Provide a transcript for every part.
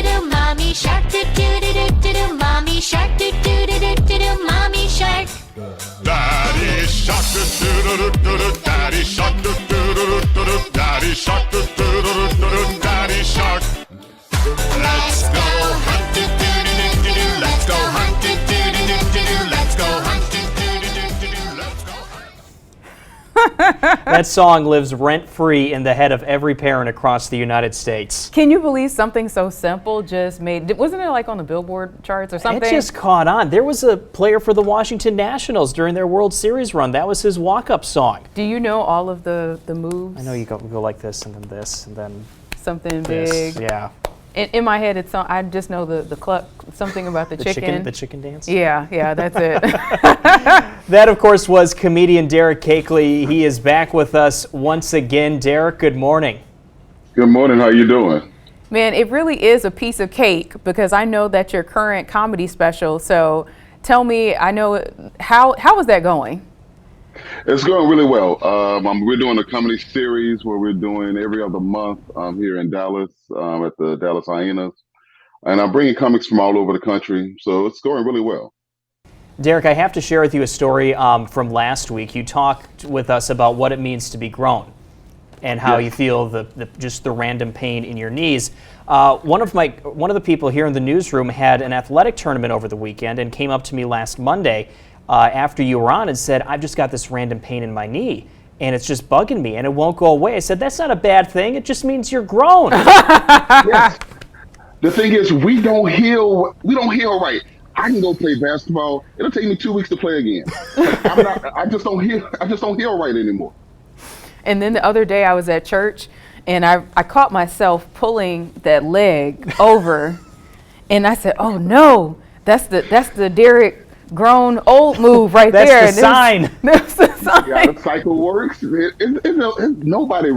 do. Mommy shark, do do do do do do. Mommy shark, do do do do do do. Mommy shark. Daddy shark, do do do do do. Daddy shark, do do do do do. Daddy shark, do do do do do. Daddy shark. Let's go hunt, do do do do do. Let's go hunt, do do do do do. Let's go hunt, do do do do do. Let's go hunt. That song lives rent-free in the head of every parent across the United States. Can you believe something so simple just made, wasn't it like on the Billboard charts or something? It just caught on. There was a player for the Washington Nationals during their World Series run. That was his walk-up song. Do you know all of the moves? I know you go like this and then this and then Something this. big. Yeah. In my head, I just know the cluck, something about the chicken. The chicken dance? Yeah, that's it. That, of course, was comedian Derrick Cakley. He is back with us once again. Derrick, good morning. Good morning. How you doing? Man, it really is a piece of cake because I know that your current comedy special. So tell me, I know, how is that going? It's going really well. We're doing a comedy series where we're doing every other month here in Dallas at the Dallas Hyenas. And I'm bringing comics from all over the country. So it's going really well. Derrick, I have to share with you a story from last week. You talked with us about what it means to be grown and how you feel just the random pain in your knees. One of the people here in the newsroom had an athletic tournament over the weekend and came up to me last Monday after you were on and said, I've just got this random pain in my knee and it's just bugging me and it won't go away. I said, that's not a bad thing. It just means you're grown. Yes. The thing is, we don't heal right. I can go play basketball. It'll take me 2 weeks to play again. I just don't heal right anymore. And then the other day I was at church and I caught myself pulling that leg over and I said, oh no, that's the Derrick grown old move right That's there. the sign. That's the sign. Yeah, the cycle works. Nobody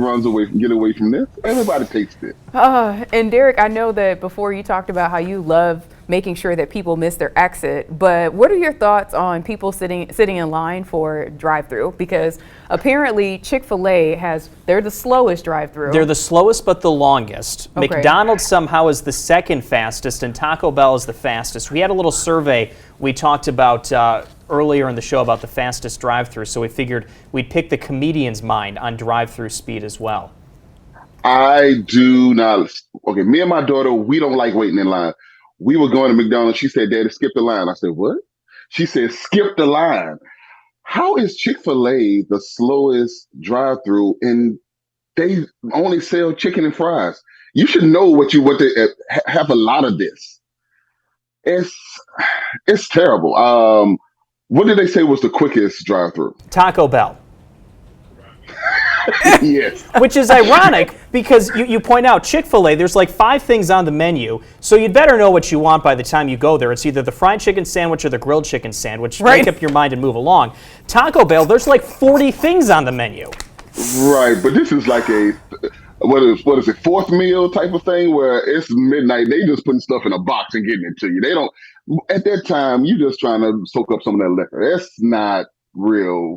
get away from this. Everybody takes it. And Derrick, I know that before you talked about how you love making sure that people miss their exit, but what are your thoughts on people sitting in line for drive-through? Because apparently Chick-fil-A they're the slowest drive-through. They're the slowest but the longest. Okay. McDonald's somehow is the second fastest and Taco Bell is the fastest. We had a little survey we talked about earlier in the show about the fastest drive-through, so we figured we'd pick the comedian's mind on drive-through speed as well. I do not. Okay, me and my daughter, we don't like waiting in line. We were going to McDonald's. She said, Daddy, skip the line. I said, what? She said, skip the line. How is Chick-fil-A the slowest drive-through and they only sell chicken and fries? You should know what they have a lot of this. It's terrible. What did they say was the quickest drive-through? Taco Bell. Yes. Which is ironic because you point out Chick-fil-A, there's like 5 things on the menu, so you'd better know what you want by the time you go there. It's either the fried chicken sandwich or the grilled chicken sandwich. Right. Make up your mind and move along. Taco Bell, there's like 40 things on the menu. Right, but this is like what is it, fourth meal type of thing where it's midnight. They just putting stuff in a box and getting it to you. They don't, at that time, you just trying to soak up some of that liquor. That's not real.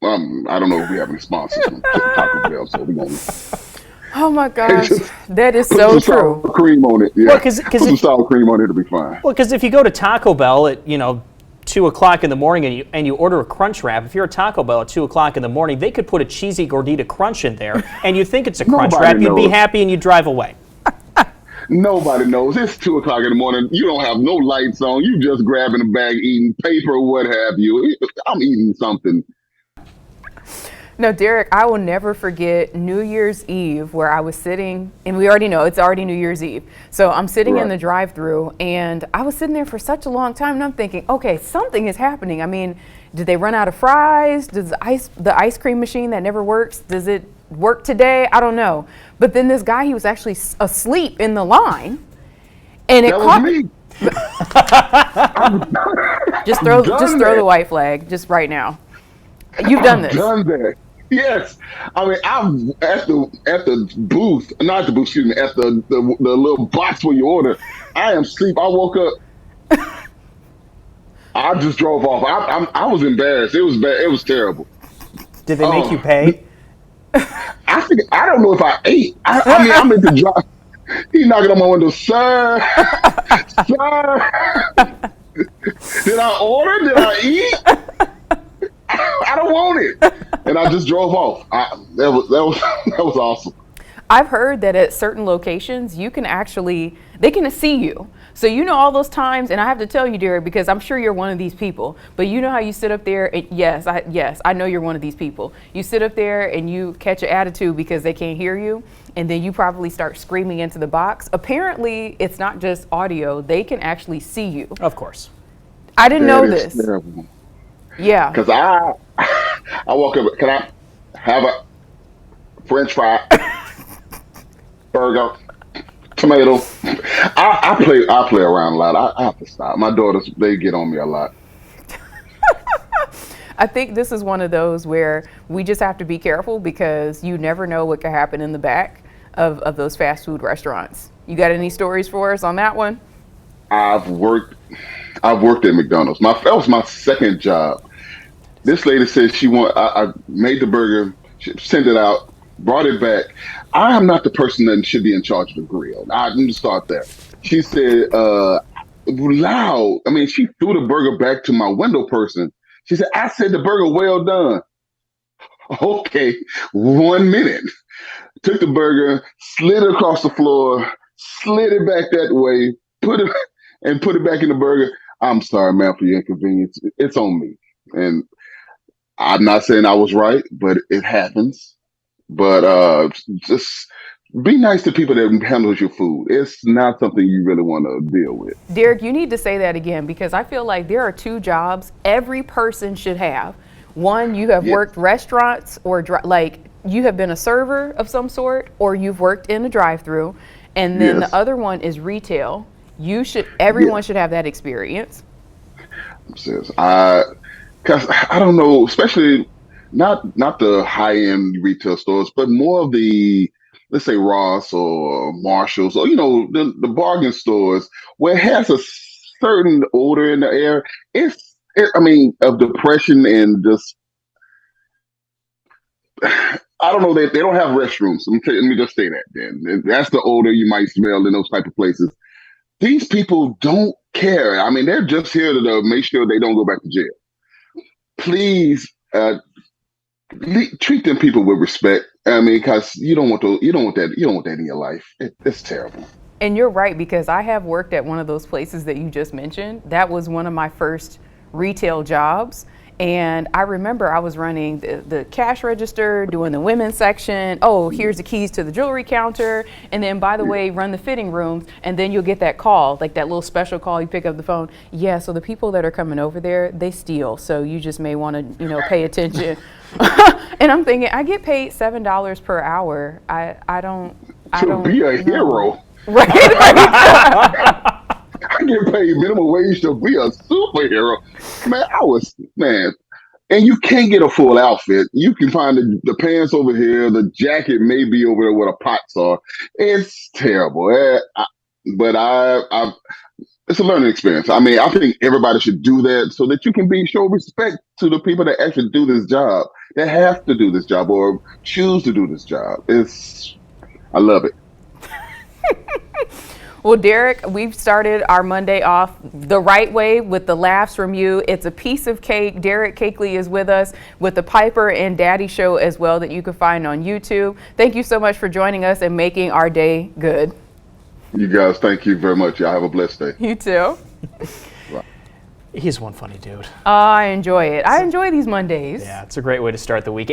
I don't know if we have any sponsors from Taco Bell, so we're going to. Oh my gosh, that is so put some true. sour cream on it. Yeah. Well, Put some sour cream on it, it'll be fine. Well, because if you go to Taco Bell at 2 o'clock in the morning and you order a Crunch Wrap, if you're at Taco Bell at 2 o'clock in the morning, they could put a cheesy gordita crunch in there, and you think it's a Crunch Wrap, you'd be happy and you'd drive away. Nobody knows. It's 2 o'clock in the morning. You don't have no lights on. You just grabbing a bag, eating paper, what have you. I'm eating something. No, Derrick, I will never forget New Year's Eve where I was sitting, and we already know it's already New Year's Eve. So I'm sitting in the drive-thru, and I was sitting there for such a long time, and I'm thinking, okay, something is happening. I mean, did they run out of fries? Does the ice cream machine that never works, does it work today? I don't know. But then this guy, he was actually asleep in the line, and it caught me. Just throw the white flag, just right now. You've done this. Done that. Yes, I mean I'm at the booth, not the booth. Excuse me, at the little box where you order. I am asleep. I woke up. I just drove off. I was embarrassed. It was bad. It was terrible. Did they make you pay? I don't know if I ate. I mean, I'm at the drive. He knocking on my window, sir, sir. Did I order? Did I eat? I don't want it. And I just drove off. That was awesome. I've heard that at certain locations, you can actually, they can see you. So you know all those times, and I have to tell you, Derrick, because I'm sure you're one of these people, but you know how you sit up there, and yes, I know you're one of these people. You sit up there and you catch an attitude because they can't hear you, and then you probably start screaming into the box. Apparently, it's not just audio, they can actually see you. Of course. I didn't know That is this. terrible. Yeah. Because I walk up, can I have a French fry, burger, tomato? I play around a lot. I have to stop. My daughters, they get on me a lot. I think this is one of those where we just have to be careful because you never know what could happen in the back of those fast food restaurants. You got any stories for us on that one? I've worked at McDonald's. That was my second job. This lady said I made the burger, she sent it out, brought it back. I am not the person that should be in charge of the grill. I didn't start there. She said, loud. I mean, she threw the burger back to my window person. She said, I said the burger well done. Okay, 1 minute. Took the burger, slid it across the floor, slid it back that way, put it back in the burger. I'm sorry, man, for your inconvenience. It's on me. And I'm not saying I was right, but it happens. But just be nice to people that handles your food. It's not something you really want to deal with. Derrick, you need to say that again because I feel like there are two jobs every person should have. One, you have worked restaurants or like you have been a server of some sort, or you've worked in a drive-through, and then the other one is retail. Everyone should have that experience. Because I don't know, especially not the high-end retail stores, but more of the, let's say, Ross or Marshalls, or the bargain stores where it has a certain odor in the air. Of depression and just, I don't know, they don't have restrooms. Let me just say that then. That's the odor you might smell in those type of places. These people don't care. I mean, they're just here to make sure they don't go back to jail. Please treat them people with respect. I mean, because you don't want that in your life. It's terrible. And you're right, because I have worked at one of those places that you just mentioned. That was one of my first retail jobs. And I remember I was running the cash register, doing the women's section. Oh, here's the keys to the jewelry counter. And then, by the way, run the fitting rooms. And then you'll get that call, like that little special call. You pick up the phone. Yeah, so the people that are coming over there, they steal. So you just may want to, pay attention. And I'm thinking, I get paid $7 per hour. I don't be a hero. Right. I get paid minimum wage to be a superhero. Man, and you can't get a full outfit. You can find the pants over here, the jacket may be over there where the pots are. It's terrible. But it's a learning experience. I mean, I think everybody should do that so that you can show respect to the people that actually do this job, that have to do this job or choose to do this job. I love it. Well, Derrick, we've started our Monday off the right way with the laughs from you. It's a piece of cake. Derrick Cakley is with us with the Piper and Daddy Show as well that you can find on YouTube. Thank you so much for joining us and making our day good. You guys, thank you very much. Y'all have a blessed day. You too. He's one funny dude. I enjoy it. I enjoy these Mondays. Yeah, it's a great way to start the week.